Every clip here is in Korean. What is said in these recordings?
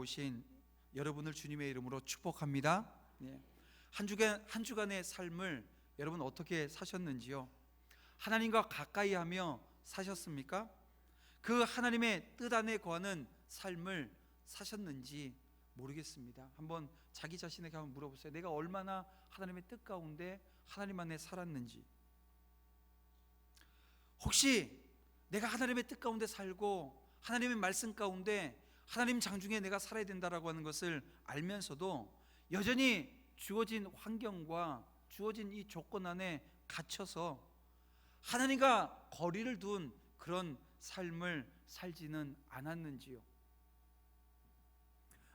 오신 여러분을 주님의 이름으로 축복합니다. 한 주간의 삶을 여러분 어떻게 사셨는지요? 하나님과 가까이 하며 사셨습니까? 그 하나님의 뜻 안에 거하는 삶을 사셨는지 모르겠습니다. 한번 자기 자신에게 한번 물어보세요. 내가 얼마나 하나님의 뜻 가운데 하나님 안에 살았는지. 혹시 내가 하나님의 뜻 가운데 살고 하나님의 말씀 가운데 하나님 장중에 내가 살아야 된다라고 하는 것을 알면서도 여전히 주어진 환경과 주어진 이 조건 안에 갇혀서 하나님과 거리를 둔 그런 삶을 살지는 않았는지요?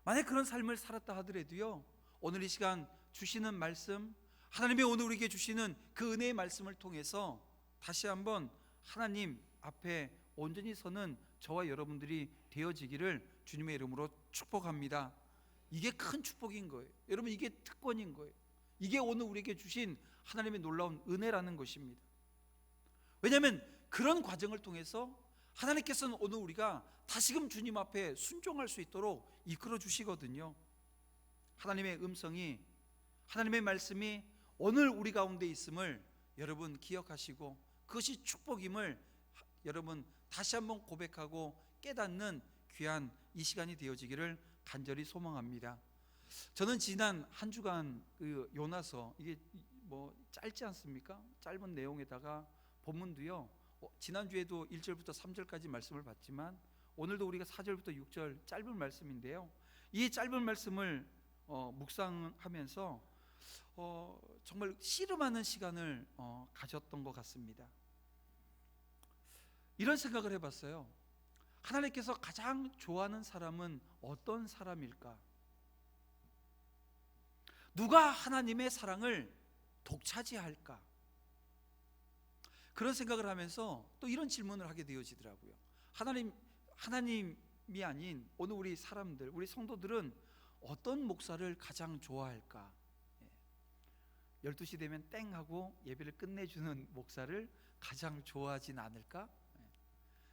만약 그런 삶을 살았다 하더라도요, 오늘 이 시간 주시는 말씀, 하나님이 오늘 우리에게 주시는 그 은혜의 말씀을 통해서 다시 한번 하나님 앞에 온전히 서는 저와 여러분들이 되어지기를 주님의 이름으로 축복합니다. 이게 큰 축복인 거예요. 여러분, 이게 특권인 거예요. 이게 오늘 우리에게 주신 하나님의 놀라운 은혜라는 것입니다. 왜냐하면 그런 과정을 통해서 하나님께서는 오늘 우리가 다시금 주님 앞에 순종할 수 있도록 이끌어 주시거든요. 하나님의 음성이, 하나님의 말씀이 오늘 우리 가운데 있음을 여러분 기억하시고 그것이 축복임을 여러분 다시 한번 고백하고 깨닫는 귀한 이 시간이 되어지기를 간절히 소망합니다. 저는 지난 한 주간 그 요나서, 이게 뭐 짧지 않습니까? 짧은 내용에다가 본문도요, 지난주에도 1절부터 3절까지 말씀을 봤지만 오늘도 우리가 4절부터 6절 짧은 말씀인데요, 이 짧은 말씀을 묵상하면서 정말 씨름하는 시간을 가졌던 것 같습니다. 이런 생각을 해봤어요. 하나님께서 가장 좋아하는 사람은 어떤 사람일까? 누가 하나님의 사랑을 독차지할까? 그런 생각을 하면서 또 이런 질문을 하게 되어지더라고요. 하나님이 아닌 오늘 우리 사람들, 우리 성도들은 어떤 목사를 가장 좋아할까? 12시 되면 땡 하고 예배를 끝내주는 목사를 가장 좋아하진 않을까?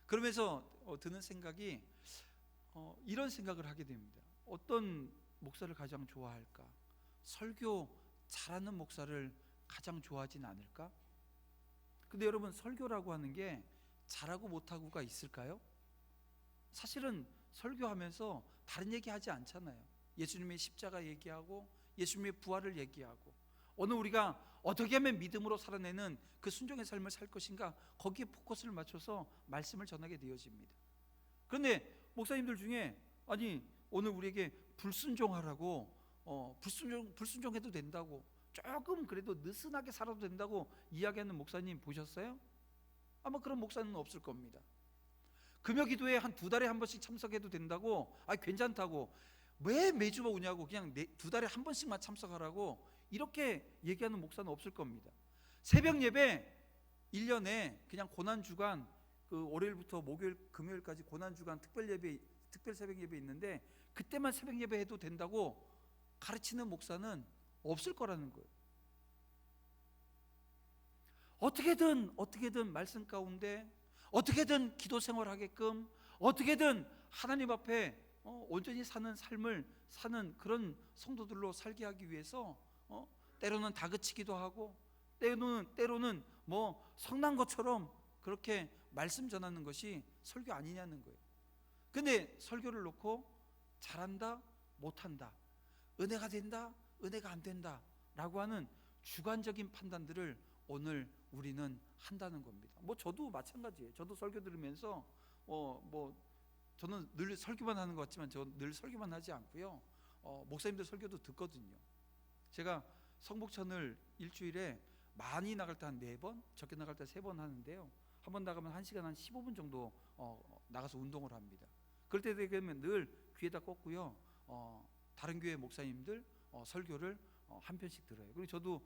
그러면서 드는 생각이 이런 생각을 하게 됩니다. 어떤 목사를 가장 좋아할까? 설교 잘하는 목사를 가장 좋아하진 않을까? 근데 여러분, 설교라고 하는 게 잘하고 못하고가 있을까요? 사실은 설교하면서 다른 얘기 하지 않잖아요. 예수님의 십자가 얘기하고 예수님의 부활을 얘기하고 오늘 우리가 어떻게 하면 믿음으로 살아내는 그 순종의 삶을 살 것인가, 거기에 포커스를 맞춰서 말씀을 전하게 되어집니다. 그런데 목사님들 중에 아니 오늘 우리에게 불순종하라고 불순종해도 된다고, 조금 그래도 느슨하게 살아도 된다고 이야기하는 목사님 보셨어요? 아마 그런 목사는 없을 겁니다. 금요 기도에 한 2달에 한 번씩 참석해도 된다고, 괜찮다고, 왜 매주 오냐고, 그냥 2달에 한 번씩만 참석하라고 이렇게 얘기하는 목사는 없을 겁니다. 새벽 예배 1년에 그냥 고난주간, 그 월요일부터 목요일 금요일까지 고난주간 특별 새벽 예배 있는데 그때만 새벽 예배 해도 된다고 가르치는 목사는 없을 거라는 거예요. 어떻게든 말씀 가운데 어떻게든 기도 생활하게끔, 어떻게든 하나님 앞에 온전히 사는 삶을 사는 그런 성도들로 살게 하기 위해서 때로는 다그치기도 하고 때로는 뭐 성난 것처럼 그렇게 말씀 전하는 것이 설교 아니냐는 거예요. 근데 설교를 놓고 잘한다, 못한다, 은혜가 된다, 은혜가 안 된다 라고 하는 주관적인 판단들을 오늘 우리는 한다는 겁니다. 뭐 저도 마찬가지예요. 저도 설교 들으면서 저는 늘 설교만 하는 것 같지만 저 늘 설교만 하지 않고요, 목사님들 설교도 듣거든요. 제가 성북천을 일주일에 많이 나갈 때 한 4번, 적게 나갈 때 3번 하는데요, 한 번 나가면 1시간 한 15분 정도 나가서 운동을 합니다. 그럴 때 되면 늘 귀에다 꽂고요, 다른 교회 목사님들 설교를 한 편씩 들어요. 그리고 저도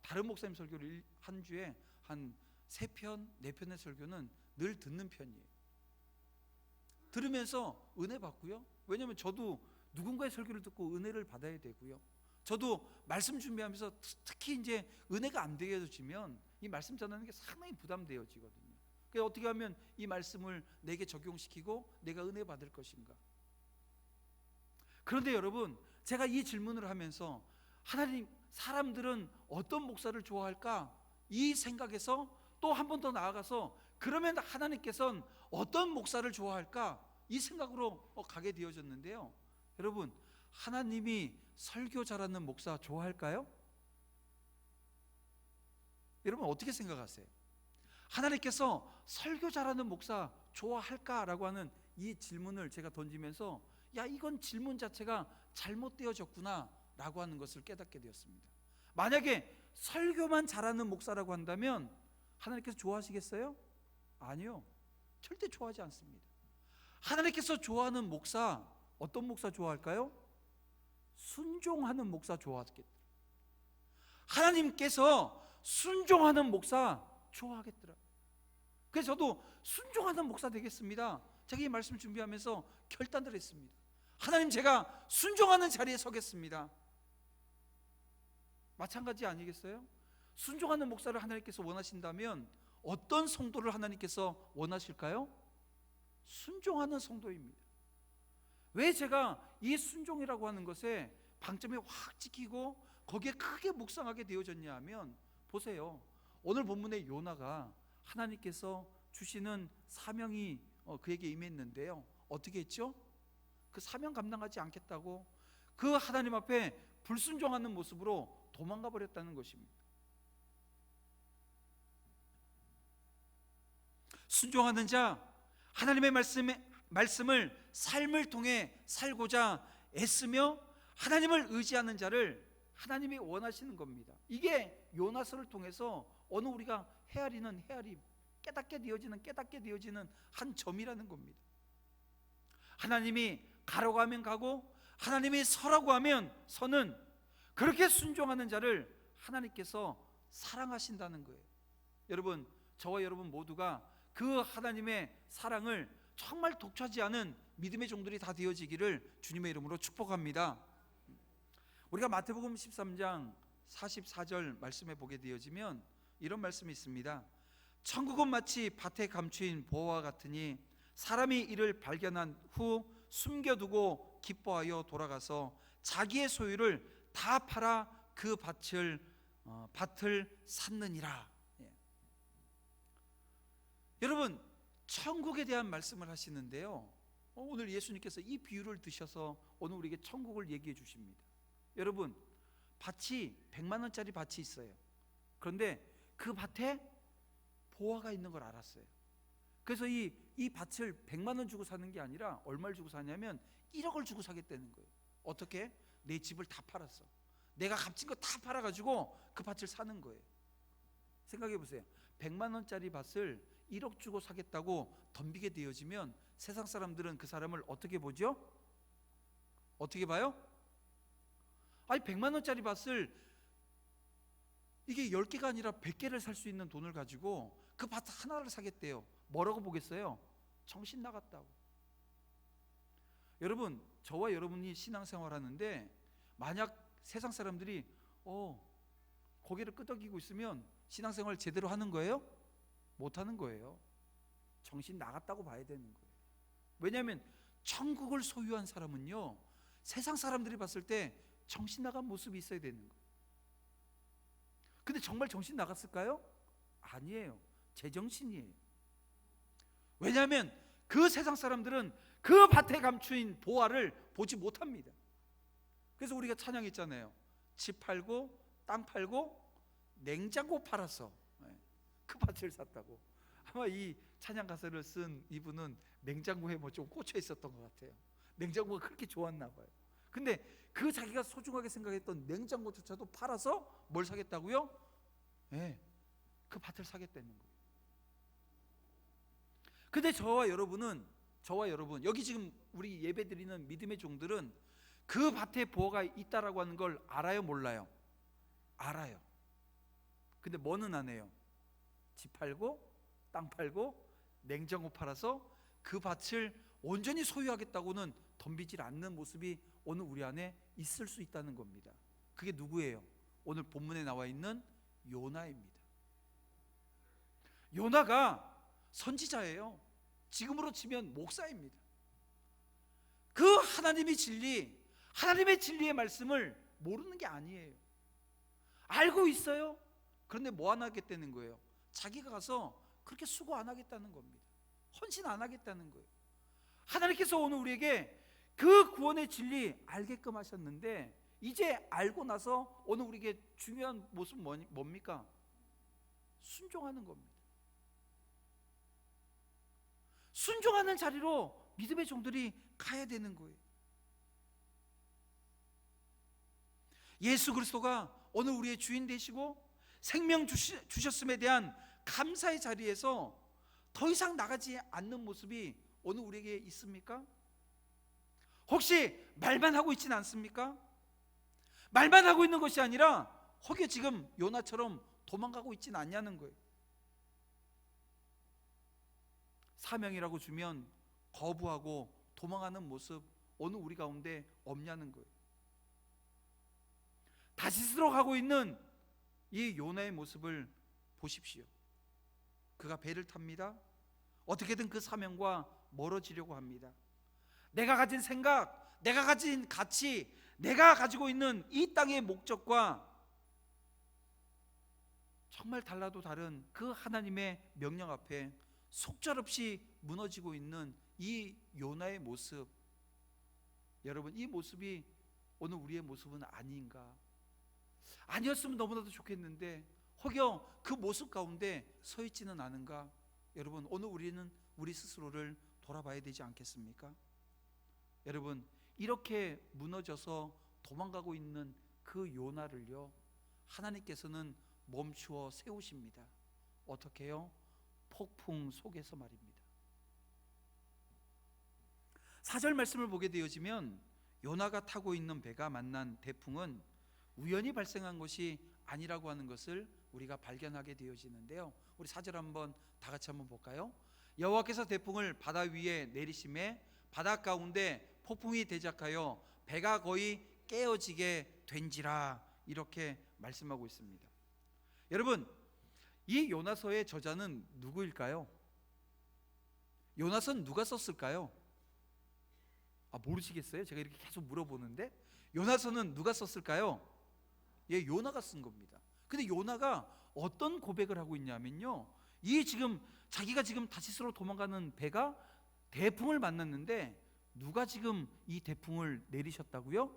다른 목사님 설교를 한 주에 한 3편, 4편의 설교는 늘 듣는 편이에요. 들으면서 은혜 받고요, 왜냐하면 저도 누군가의 설교를 듣고 은혜를 받아야 되고요, 저도 말씀 준비하면서 특히 이제 은혜가 안 되어지면 이 말씀 전하는 게 상당히 부담되어지거든요. 그래서 어떻게 하면 이 말씀을 내게 적용시키고 내가 은혜 받을 것인가. 그런데 여러분, 제가 이 질문을 하면서 하나님, 사람들은 어떤 목사를 좋아할까? 이 생각에서 또 한 번 더 나아가서 그러면 하나님께서는 어떤 목사를 좋아할까? 이 생각으로 가게 되어졌는데요. 여러분, 하나님이 설교 잘하는 목사 좋아할까요? 여러분 어떻게 생각하세요? 하나님께서 설교 잘하는 목사 좋아할까라고 하는 이 질문을 제가 던지면서 야, 이건 질문 자체가 잘못되어졌구나 라고 하는 것을 깨닫게 되었습니다. 만약에 설교만 잘하는 목사라고 한다면 하나님께서 좋아하시겠어요? 아니요, 절대 좋아하지 않습니다. 하나님께서 좋아하는 목사, 어떤 목사 좋아할까요? 순종하는 목사 좋아하겠더라. 하나님께서 순종하는 목사 좋아하겠더라. 그래서 저도 순종하는 목사 되겠습니다. 제가 이 말씀 준비하면서 결단을 했습니다. 하나님, 제가 순종하는 자리에 서겠습니다. 마찬가지 아니겠어요? 순종하는 목사를 하나님께서 원하신다면 어떤 성도를 하나님께서 원하실까요? 순종하는 성도입니다. 왜 제가 이 순종이라고 하는 것에 방점이 확 찍히고 거기에 크게 묵상하게 되어졌냐 하면, 보세요, 오늘 본문의 요나가 하나님께서 주시는 사명이 그에게 임했는데요, 어떻게 했죠? 그 사명 감당하지 않겠다고 그 하나님 앞에 불순종하는 모습으로 도망가 버렸다는 것입니다. 순종하는 자, 하나님의 말씀을 삶을 통해 살고자 애쓰며 하나님을 의지하는 자를 하나님이 원하시는 겁니다. 이게 요나서를 통해서 오늘 우리가 헤아리는 헤아림, 깨닫게 되어지는 한 점이라는 겁니다. 하나님이 가라고 하면 가고 하나님이 서라고 하면 서는, 그렇게 순종하는 자를 하나님께서 사랑하신다는 거예요. 여러분, 저와 여러분 모두가 그 하나님의 사랑을 정말 독차지하는 믿음의 종들이 다 되어지기를 주님의 이름으로 축복합니다. 우리가 마태복음 13장 44절 말씀에 보게 되어지면 이런 말씀이 있습니다. 천국은 마치 밭에 감추인 보화와 같으니 사람이 이를 발견한 후 숨겨두고 기뻐하여 돌아가서 자기의 소유를 다 팔아 그 밭을 샀느니라. 여러분, 천국에 대한 말씀을 하시는데요, 오늘 예수님께서 이 비유를 드셔서 오늘 우리에게 천국을 얘기해 주십니다. 여러분, 밭이 100만 원짜리 밭이 있어요. 그런데 그 밭에 보화가 있는 걸 알았어요. 그래서 이 밭을 100만 원 주고 사는 게 아니라 얼마를 주고 사냐면 1억을 주고 사겠다는 거예요. 어떻게? 내 집을 다 팔았어. 내가 값진 거 다 팔아가지고 그 밭을 사는 거예요. 생각해 보세요. 100만 원짜리 밭을 1억 주고 사겠다고 덤비게 되어지면 세상 사람들은 그 사람을 어떻게 보죠? 어떻게 봐요? 아니, 100만 원짜리 밭을 이게 10개가 아니라 100개를 살 수 있는 돈을 가지고 그 밭 하나를 사겠대요. 뭐라고 보겠어요? 정신 나갔다고. 여러분, 저와 여러분이 신앙생활 하는데 만약 세상 사람들이 고개를 끄덕이고 있으면 신앙생활 제대로 하는 거예요? 못하는 거예요. 정신 나갔다고 봐야 되는 거예요. 왜냐하면 천국을 소유한 사람은요, 세상 사람들이 봤을 때 정신 나간 모습이 있어야 되는 거예요. 근데 정말 정신 나갔을까요? 아니에요. 제정신이에요. 왜냐하면 그 세상 사람들은 그 밭에 감추인 보화를 보지 못합니다. 그래서 우리가 찬양했잖아요. 집 팔고 땅 팔고 냉장고 팔아서 그 밭을 샀다고. 아마 이 찬양 가사를 쓴 이분은 냉장고에 뭐 좀 꽂혀 있었던 것 같아요. 냉장고가 그렇게 좋았나 봐요. 근데 그 자기가 소중하게 생각했던 냉장고조차도 팔아서 뭘 사겠다고요? 그 밭을 사겠다는 거예요. 근데 저와 여러분, 여기 지금 우리 예배드리는 믿음의 종들은 그 밭에 보화가 있다라고 하는 걸 알아요, 몰라요? 알아요. 근데 뭐는 안 해요? 집 팔고 땅 팔고 냉장고 팔아서 그 밭을 온전히 소유하겠다고는 덤비질 않는 모습이 오늘 우리 안에 있을 수 있다는 겁니다. 그게 누구예요? 오늘 본문에 나와 있는 요나입니다. 요나가 선지자예요. 지금으로 치면 목사입니다. 그 하나님의 진리, 하나님의 진리의 말씀을 모르는 게 아니에요. 알고 있어요. 그런데 뭐 안 하겠다는 거예요? 자기가 가서 그렇게 수고 안 하겠다는 겁니다. 헌신 안 하겠다는 거예요. 하나님께서 오늘 우리에게 그 구원의 진리 알게끔 하셨는데, 이제 알고 나서 오늘 우리에게 중요한 모습 뭡니까? 순종하는 겁니다. 순종하는 자리로 믿음의 종들이 가야 되는 거예요. 예수 그리스도가 오늘 우리의 주인 되시고 생명 주셨음에 대한 감사의 자리에서 더 이상 나가지 않는 모습이 오늘 우리에게 있습니까? 혹시 말만 하고 있지는 않습니까? 말만 하고 있는 것이 아니라 혹여 지금 요나처럼 도망가고 있지는 않냐는 거예요. 사명이라고 주면 거부하고 도망가는 모습 오늘 우리 가운데 없냐는 거예요. 다시스로 가고 있는 이 요나의 모습을 보십시오. 그가 배를 탑니다. 어떻게든 그 사명과 멀어지려고 합니다. 내가 가진 생각, 내가 가진 가치, 내가 가지고 있는 이 땅의 목적과 정말 달라도 다른 그 하나님의 명령 앞에 속절없이 무너지고 있는 이 요나의 모습, 여러분, 이 모습이 오늘 우리의 모습은 아닌가? 아니었으면 너무나도 좋겠는데 혹여 그 모습 가운데 서 있지는 않은가? 여러분, 오늘 우리는 우리 스스로를 돌아봐야 되지 않겠습니까? 여러분, 이렇게 무너져서 도망가고 있는 그 요나를요, 하나님께서는 멈추어 세우십니다. 어떻게 해요? 폭풍 속에서 말입니다. 4절 말씀을 보게 되어지면 요나가 타고 있는 배가 만난 대풍은 우연히 발생한 것이 아니라고 하는 것을 우리가 발견하게 되어지는데요, 우리 4절 한번 다 같이 한번 볼까요? 여호와께서 대풍을 바다 위에 내리심에 바다 가운데 폭풍이 대작하여 배가 거의 깨어지게 된지라, 이렇게 말씀하고 있습니다. 여러분, 이 요나서의 저자는 누구일까요? 요나서는 누가 썼을까요? 모르시겠어요? 제가 이렇게 계속 물어보는데 요나서는 누가 썼을까요? 예, 요나가 쓴 겁니다. 근데 요나가 어떤 고백을 하고 있냐면요, 이 지금 자기가 지금 다시스로 도망가는 배가 대풍을 만났는데 누가 지금 이 대풍을 내리셨다고요?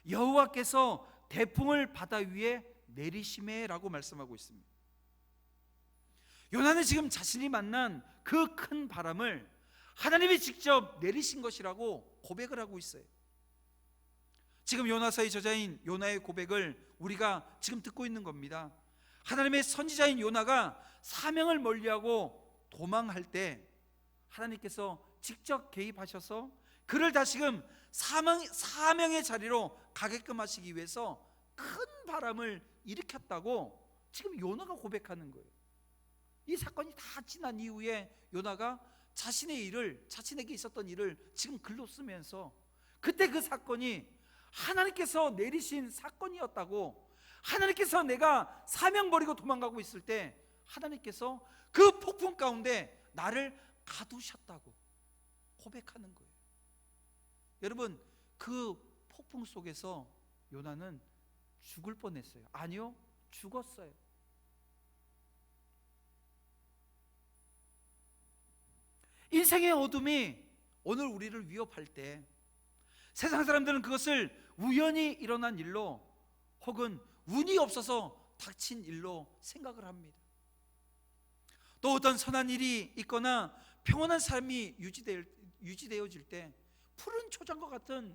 여호와께서 대풍을 바다 위에 내리심에라고 말씀하고 있습니다. 요나는 지금 자신이 만난 그 큰 바람을 하나님이 직접 내리신 것이라고 고백을 하고 있어요. 지금 요나서의 저자인 요나의 고백을 우리가 지금 듣고 있는 겁니다. 하나님의 선지자인 요나가 사명을 멀리하고 도망할 때 하나님께서 직접 개입하셔서 그를 다시금 사명의 자리로 가게끔 하시기 위해서 큰 바람을 일으켰다고 지금 요나가 고백하는 거예요. 이 사건이 다 지난 이후에 요나가 자신에게 있었던 일을 지금 글로 쓰면서 그때 그 사건이 하나님께서 내리신 사건이었다고, 하나님께서 내가 사명 버리고 도망가고 있을 때 하나님께서 그 폭풍 가운데 나를 가두셨다고 고백하는 거예요. 여러분, 그 폭풍 속에서 요나는 죽을 뻔했어요. 아니요, 죽었어요. 인생의 어둠이 오늘 우리를 위협할 때 세상 사람들은 그것을 우연히 일어난 일로 혹은 운이 없어서 닥친 일로 생각을 합니다. 또 어떤 선한 일이 있거나 평온한 삶이 유지되어질 때 푸른 초장과 같은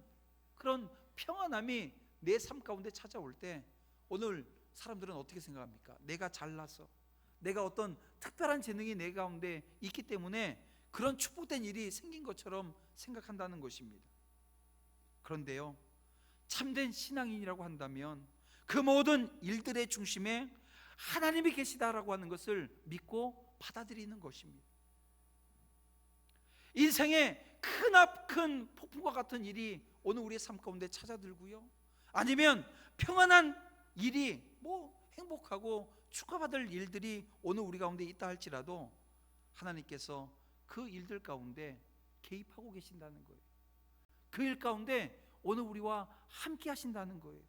그런 평안함이 내 삶 가운데 찾아올 때 오늘 사람들은 어떻게 생각합니까? 내가 잘나서, 내가 어떤 특별한 재능이 내 가운데 있기 때문에 그런 축복된 일이 생긴 것처럼 생각한다는 것입니다. 그런데요, 참된 신앙인이라고 한다면 그 모든 일들의 중심에 하나님이 계시다라고 하는 것을 믿고 받아들이는 것입니다. 인생의 큰 폭풍과 같은 일이 오늘 우리의 삶 가운데 찾아들고요, 아니면 평안한 일이 행복하고 축하받을 일들이 오늘 우리 가운데 있다 할지라도 하나님께서 그 일들 가운데 개입하고 계신다는 거예요. 그 일 가운데 오늘 우리와 함께 하신다는 거예요.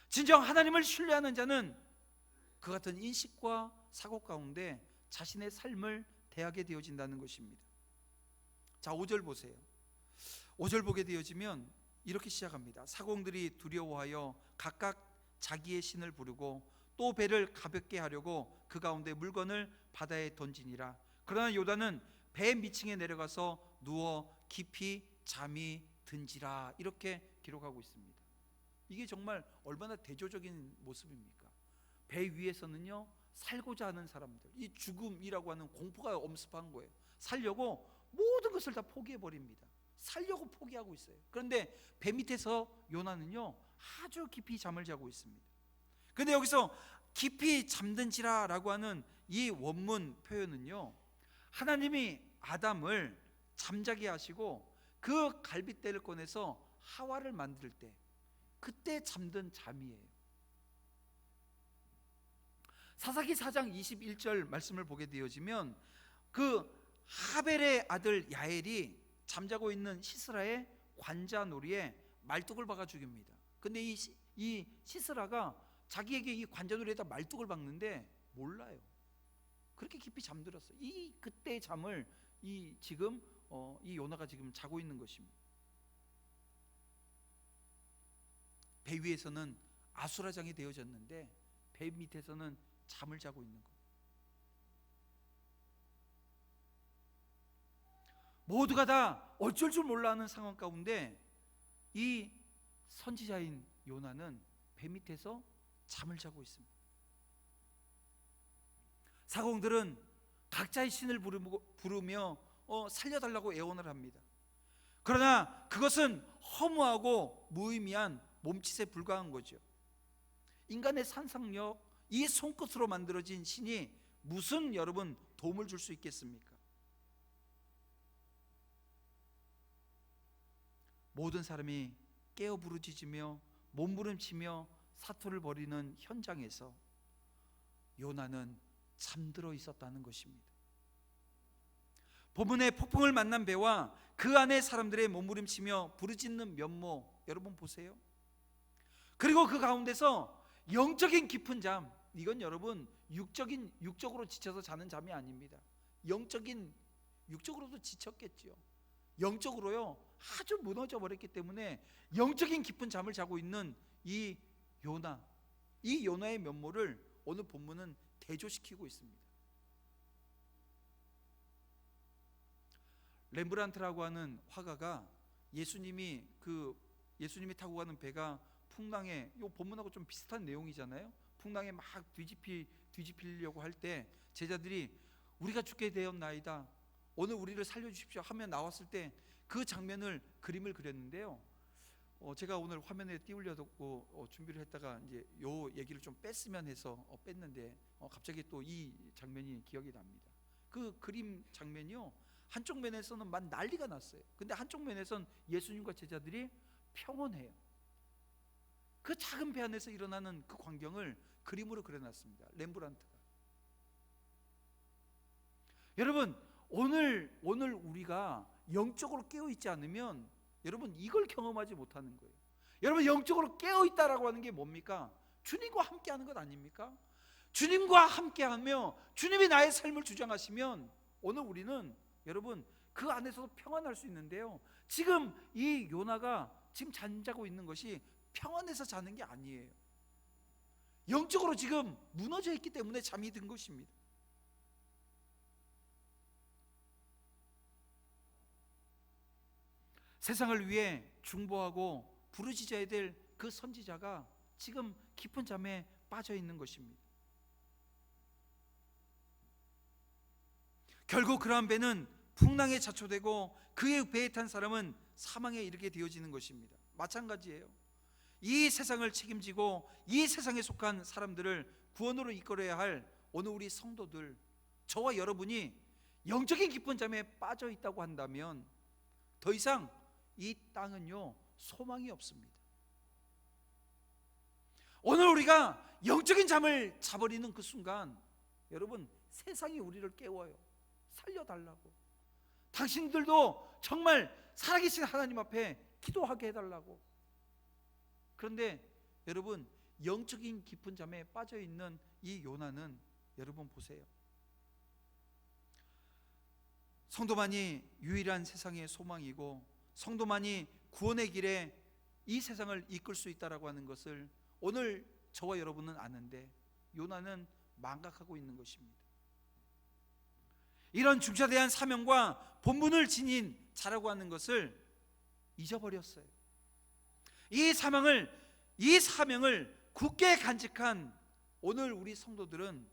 진정 하나님을 신뢰하는 자는 그 같은 인식과 사고 가운데 자신의 삶을 대하게 되어진다는 것입니다. 자, 5절 보세요. 5절 보게 되어지면 이렇게 시작합니다. 사공들이 두려워하여 각각 자기의 신을 부르고 또 배를 가볍게 하려고 그 가운데 물건을 바다에 던지니라. 그러나 요단은 배 밑층에 내려가서 누워 깊이 잠이 든지라. 이렇게 기록하고 있습니다. 이게 정말 얼마나 대조적인 모습입니까? 배 위에서는요, 살고자 하는 사람들, 이 죽음이라고 하는 공포가 엄습한 거예요. 살려고 모든 것을 다 포기해 버립니다. 살려고 포기하고 있어요. 그런데 배 밑에서 요나는요, 아주 깊이 잠을 자고 있습니다. 그런데 여기서 깊이 잠든지라 라고 하는 이 원문 표현은요, 하나님이 아담을 잠자게 하시고 그 갈빗대를 꺼내서 하와를 만들 때 그때 잠든 잠이에요. 사사기 4장 21절 말씀을 보게 되어지면 그 하벨의 아들 야엘이 잠자고 있는 시스라의 관자놀이에 말뚝을 박아 죽입니다. 근데 이 시스라가 자기에게 이 관자놀이에다 말뚝을 박는데 몰라요. 그렇게 깊이 잠들었어요. 이 그때의 잠을 이 요나가 지금 자고 있는 것입니다. 배 위에서는 아수라장이 되어졌는데 배 밑에서는 잠을 자고 있는 거예요. 모두가 다 어쩔 줄 몰라 하는 상황 가운데 이 선지자인 요나는 배 밑에서 잠을 자고 있습니다. 사공들은 각자의 신을 부르며 살려달라고 애원을 합니다. 그러나 그것은 허무하고 무의미한 몸짓에 불과한 거죠. 인간의 상상력, 이 손끝으로 만들어진 신이 무슨 여러분 도움을 줄 수 있겠습니까? 모든 사람이 깨어 부르짖으며 몸부림치며 사투를 벌이는 현장에서 요나는 잠들어 있었다는 것입니다. 본문의 폭풍을 만난 배와 그 안에 사람들의 몸부림치며 부르짖는 면모 여러분 보세요. 그리고 그 가운데서 영적인 깊은 잠, 이건 여러분 육적으로 지쳐서 자는 잠이 아닙니다. 육적으로도 지쳤겠죠. 영적으로요 아주 무너져 버렸기 때문에 영적인 깊은 잠을 자고 있는 이 요나의 면모를 오늘 본문은 대조시키고 있습니다. 렘브란트라고 하는 화가가 예수님이 타고 가는 배가 풍랑에, 이 본문하고 좀 비슷한 내용이잖아요. 풍랑에 막 뒤집히려고 할 때 제자들이 우리가 죽게 되었나이다, 오늘 우리를 살려주십시오 하며 나왔을 때 그 장면을 그림을 그렸는데요. 제가 오늘 화면에 띄우려고 준비를 했다가 이제 요 얘기를 좀 뺐으면 해서 뺐는데 갑자기 또 이 장면이 기억이 납니다. 그 그림 장면이요, 한쪽 면에서는 막 난리가 났어요. 근데 한쪽 면에서는 예수님과 제자들이 평온해요. 그 작은 배 안에서 일어나는 그 광경을 그림으로 그려놨습니다. 렘브란트가. 여러분 오늘 우리가 영적으로 깨어있지 않으면 여러분 이걸 경험하지 못하는 거예요. 여러분 영적으로 깨어있다라고 하는 게 뭡니까? 주님과 함께하는 것 아닙니까? 주님과 함께하며 주님이 나의 삶을 주장하시면 오늘 우리는 여러분 그 안에서도 평안할 수 있는데요, 지금 이 요나가 지금 잠자고 있는 것이 평안해서 자는 게 아니에요. 영적으로 지금 무너져 있기 때문에 잠이 든 것입니다. 세상을 위해 중보하고 부르짖어야 될 그 선지자가 지금 깊은 잠에 빠져 있는 것입니다. 결국 그러한 배는 풍랑에 자초되고 그의 배에 탄 사람은 사망에 이르게 되어지는 것입니다. 마찬가지예요. 이 세상을 책임지고 이 세상에 속한 사람들을 구원으로 이끌어야 할 오늘 우리 성도들, 저와 여러분이 영적인 깊은 잠에 빠져 있다고 한다면 더 이상 이 땅은요 소망이 없습니다. 오늘 우리가 영적인 잠을 자버리는 그 순간 여러분 세상이 우리를 깨워요. 살려달라고. 당신들도 정말 살아계신 하나님 앞에 기도하게 해달라고. 그런데 여러분, 영적인 깊은 잠에 빠져있는 이 요나는 여러분 보세요. 성도만이 유일한 세상의 소망이고 성도만이 구원의 길에 이 세상을 이끌 수 있다라고 하는 것을 오늘 저와 여러분은 아는데 요나는 망각하고 있는 것입니다. 이런 중차대한 사명과 본분을 지닌 자라고 하는 것을 잊어버렸어요. 이 사명을 굳게 간직한 오늘 우리 성도들은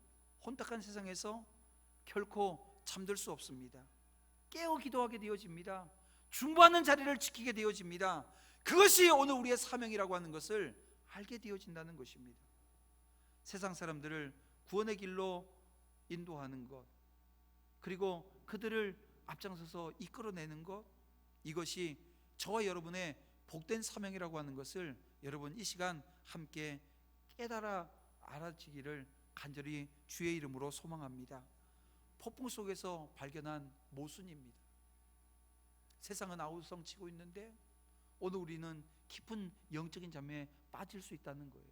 혼탁한 세상에서 결코 잠들 수 없습니다. 깨어 기도하게 되어집니다. 중보하는 자리를 지키게 되어집니다. 그것이 오늘 우리의 사명이라고 하는 것을 알게 되어진다는 것입니다. 세상 사람들을 구원의 길로 인도하는 것, 그리고 그들을 앞장서서 이끌어내는 것, 이것이 저와 여러분의 복된 사명이라고 하는 것을 여러분 이 시간 함께 깨달아 알아지기를 간절히 주의 이름으로 소망합니다. 폭풍 속에서 발견한 모순입니다. 세상은 아우성치고 있는데 오늘 우리는 깊은 영적인 잠에 빠질 수 있다는 거예요.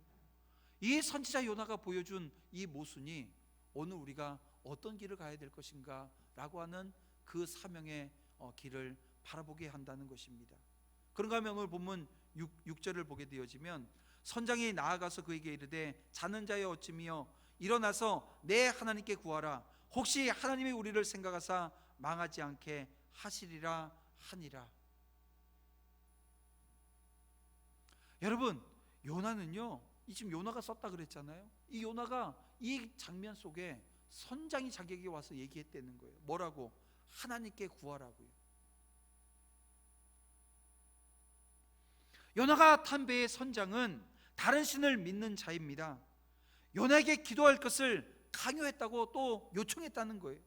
이 선지자 요나가 보여준 이 모순이 오늘 우리가 어떤 길을 가야 될 것인가 라고 하는 그 사명의 길을 바라보게 한다는 것입니다. 그런가 하면 오늘 본문 6절을 보게 되어지면 선장이 나아가서 그에게 이르되 자는 자여 어찌미여 일어나서 내 하나님께 구하라. 혹시 하나님이 우리를 생각하사 망하지 않게 하시리라 하니라. 여러분, 요나는요, 지금 요나가 썼다 그랬잖아요. 이 요나가 이 장면 속에 선장이 자기에게 와서 얘기했다는 거예요. 뭐라고? 하나님께 구하라고요. 요나가 탄 배의 선장은 다른 신을 믿는 자입니다. 요나에게 기도할 것을 강요했다고 또 요청했다는 거예요.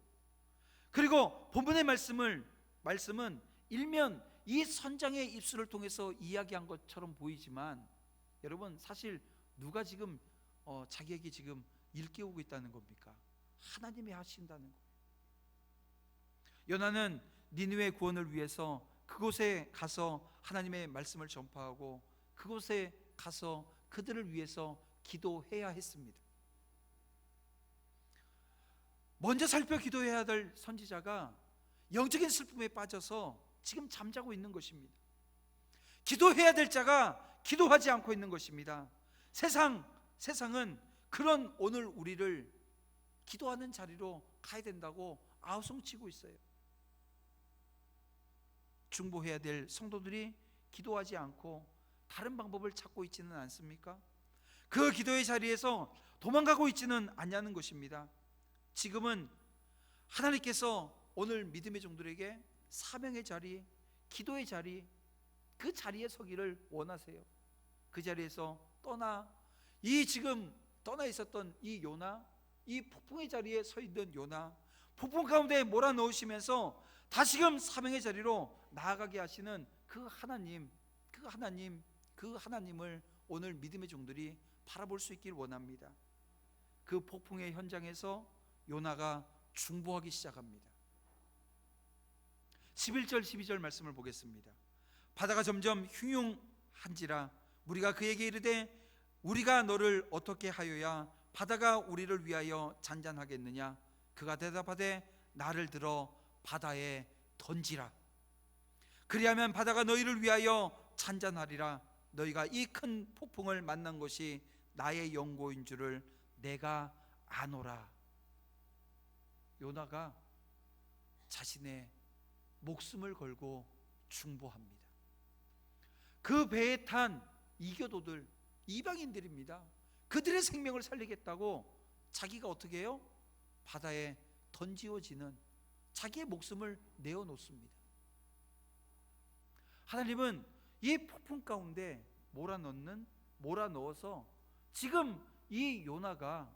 그리고 본문의 말씀은 일면 이 선장의 입술을 통해서 이야기한 것처럼 보이지만 여러분, 사실 누가 지금 자기에게 지금 일깨우고 있다는 겁니까? 하나님이 하신다는 거예요. 요나는 니느웨 구원을 위해서 그곳에 가서 하나님의 말씀을 전파하고 그곳에 가서 그들을 위해서 기도해야 했습니다. 먼저 살펴 기도해야 될 선지자가 영적인 슬픔에 빠져서 지금 잠자고 있는 것입니다. 기도해야 될 자가 기도하지 않고 있는 것입니다. 세상은 그런 오늘 우리를 기도하는 자리로 가야 된다고 아우성치고 있어요. 중보해야 될 성도들이 기도하지 않고 다른 방법을 찾고 있지는 않습니까? 그 기도의 자리에서 도망가고 있지는 않냐는 것입니다. 지금은 하나님께서 오늘 믿음의 종들에게 사명의 자리, 기도의 자리, 그 자리에 서기를 원하세요. 그 자리에서 지금 떠나 있었던 이 요나, 이 폭풍의 자리에 서 있는 요나, 폭풍 가운데 몰아넣으시면서 다시금 사명의 자리로 나아가게 하시는 그 하나님을 오늘 믿음의 종들이 바라볼 수 있길 원합니다. 그 폭풍의 현장에서 요나가 중보하기 시작합니다. 11절 12절 말씀을 보겠습니다. 바다가 점점 흉흉한지라 무리가 그에게 이르되 우리가 너를 어떻게 하여야 바다가 우리를 위하여 잔잔하겠느냐? 그가 대답하되 나를 들어 바다에 던지라. 그리하면 바다가 너희를 위하여 잔잔하리라. 너희가 이 큰 폭풍을 만난 것이 나의 영고인 줄을 내가 아노라. 요나가 자신의 목숨을 걸고 중보합니다. 그 배에 탄 이교도들, 이방인들입니다. 그들의 생명을 살리겠다고 자기가 어떻게 해요? 바다에 던지어지는 자기의 목숨을 내어놓습니다. 하나님은 이 폭풍 가운데 몰아넣어서 지금 이 요나가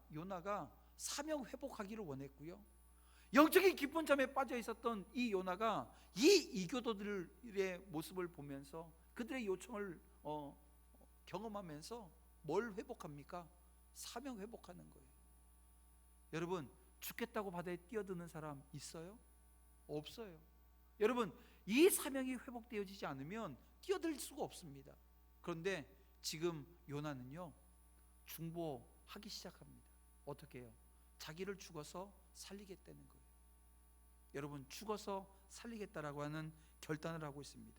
사명 회복하기를 원했고요. 영적인 깊은 잠에 빠져 있었던 이 요나가 이 이교도들의 모습을 보면서 그들의 요청을 경험하면서 뭘 회복합니까? 사명 회복하는 거예요. 여러분, 죽겠다고 바다에 뛰어드는 사람 있어요? 없어요. 여러분, 이 사명이 회복되어지지 않으면 뛰어들 수가 없습니다. 그런데 지금 요나는요, 중보하기 시작합니다. 어떻게 해요? 자기를 죽어서 살리겠다는 거예요. 여러분, 죽어서 살리겠다라고 하는 결단을 하고 있습니다.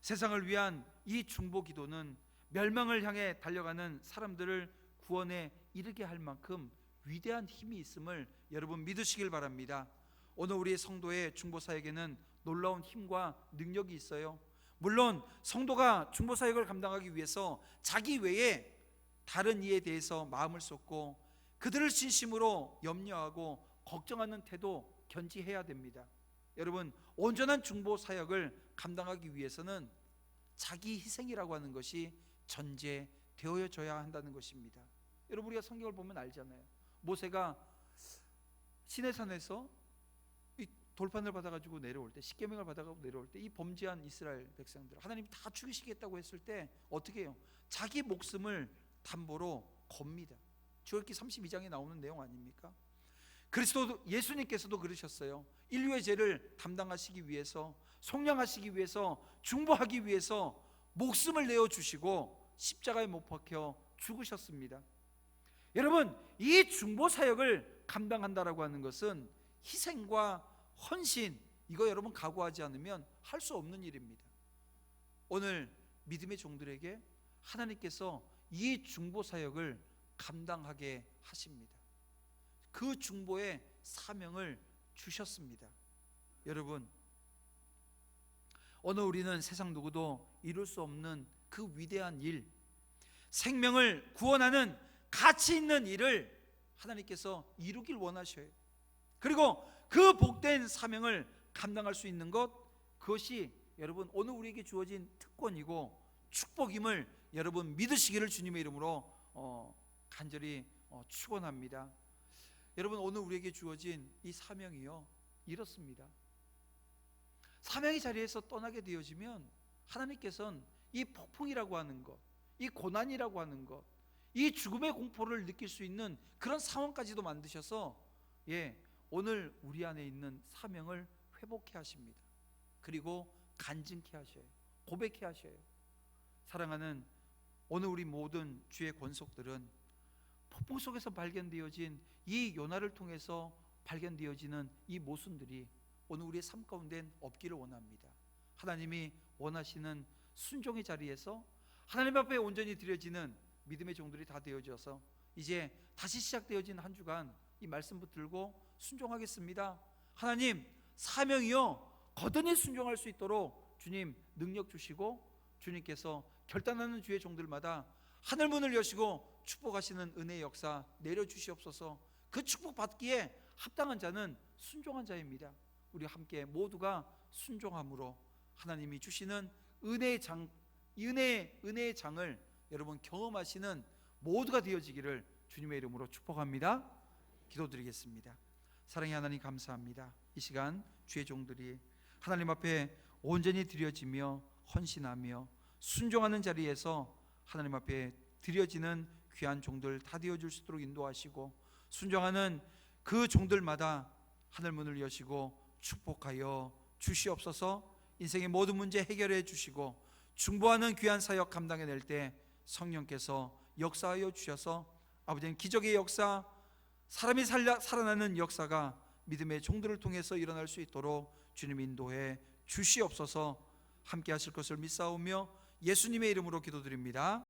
세상을 위한 이 중보 기도는 멸망을 향해 달려가는 사람들을 구원에 이르게 할 만큼 위대한 힘이 있음을 여러분 믿으시길 바랍니다. 오늘 우리 성도의 중보 사역에는 놀라운 힘과 능력이 있어요. 물론 성도가 중보 사역을 감당하기 위해서 자기 외에 다른 이에 대해서 마음을 쏟고 그들을 진심으로 염려하고 걱정하는 태도 견지해야 됩니다. 여러분, 온전한 중보 사역을 감당하기 위해서는 자기 희생이라고 하는 것이 전제되어져야 한다는 것입니다. 여러분, 우리가 성경을 보면 알잖아요. 모세가 시내산에서 이 돌판을 받아가지고 내려올 때, 십계명을 받아가지고 내려올 때, 이 범죄한 이스라엘 백성들 하나님이 다 죽이시겠다고 했을 때 어떻게 해요? 자기 목숨을 담보로 겁니다. 출애굽기 32장에 나오는 내용 아닙니까? 그리스도 예수님께서도 그러셨어요. 인류의 죄를 담당하시기 위해서, 속량하시기 위해서, 중보하기 위해서 목숨을 내어 주시고 십자가에 못 박혀 죽으셨습니다. 여러분, 이 중보 사역을 감당한다라고 하는 것은 희생과 헌신, 이거 여러분 각오하지 않으면 할 수 없는 일입니다. 오늘 믿음의 종들에게 하나님께서 이 중보 사역을 감당하게 하십니다. 그 중보의 사명을 주셨습니다. 여러분, 오늘 우리는 세상 누구도 이룰 수 없는 그 위대한 일, 생명을 구원하는 가치 있는 일을 하나님께서 이루길 원하셔요. 그리고 그 복된 사명을 감당할 수 있는 것, 그것이 여러분 오늘 우리에게 주어진 특권이고 축복임을 여러분 믿으시기를 주님의 이름으로 간절히 축원합니다. 여러분, 오늘 우리에게 주어진 이 사명이요, 이렇습니다. 사명의 자리에서 떠나게 되어지면 하나님께서는 이 폭풍이라고 하는 것, 이 고난이라고 하는 것, 이 죽음의 공포를 느낄 수 있는 그런 상황까지도 만드셔서 오늘 우리 안에 있는 사명을 회복해 하십니다. 그리고 간증케 하셔요. 고백해 하셔요. 사랑하는 오늘 우리 모든 주의 권속들은 폭풍 속에서 발견되어진 이 요나를 통해서 발견되어지는 이 모순들이 오늘 우리의 삶 가운데 없기를 원합니다. 하나님이 원하시는 순종의 자리에서 하나님 앞에 온전히 드려지는 믿음의 종들이 다 되어져서 이제 다시 시작되어진 한 주간 이 말씀 붙들고 순종하겠습니다. 하나님, 사명이요 거듭이 순종할 수 있도록 주님 능력 주시고, 주님께서 결단하는 주의 종들마다 하늘 문을 여시고 축복하시는 은혜의 역사 내려주시옵소서. 그 축복 받기에 합당한 자는 순종한 자입니다. 우리 함께 모두가 순종함으로 하나님이 주시는 은혜의 장을 여러분 경험하시는 모두가 되어지기를 주님의 이름으로 축복합니다. 기도드리겠습니다. 사랑의 하나님, 감사합니다. 이 시간 주의 종들이 하나님 앞에 온전히 드려지며 헌신하며 순종하는 자리에서 하나님 앞에 드려지는 귀한 종들 다 되어줄 수 있도록 인도하시고, 순종하는 그 종들마다 하늘문을 여시고 축복하여 주시옵소서. 인생의 모든 문제 해결해 주시고 중보하는 귀한 사역 감당해낼 때 성령께서 역사하여 주셔서 아버지는 기적의 역사, 사람이 살아나는 역사가 믿음의 종들을 통해서 일어날 수 있도록 주님 인도해 주시옵소서. 함께 하실 것을 믿사오며 예수님의 이름으로 기도드립니다.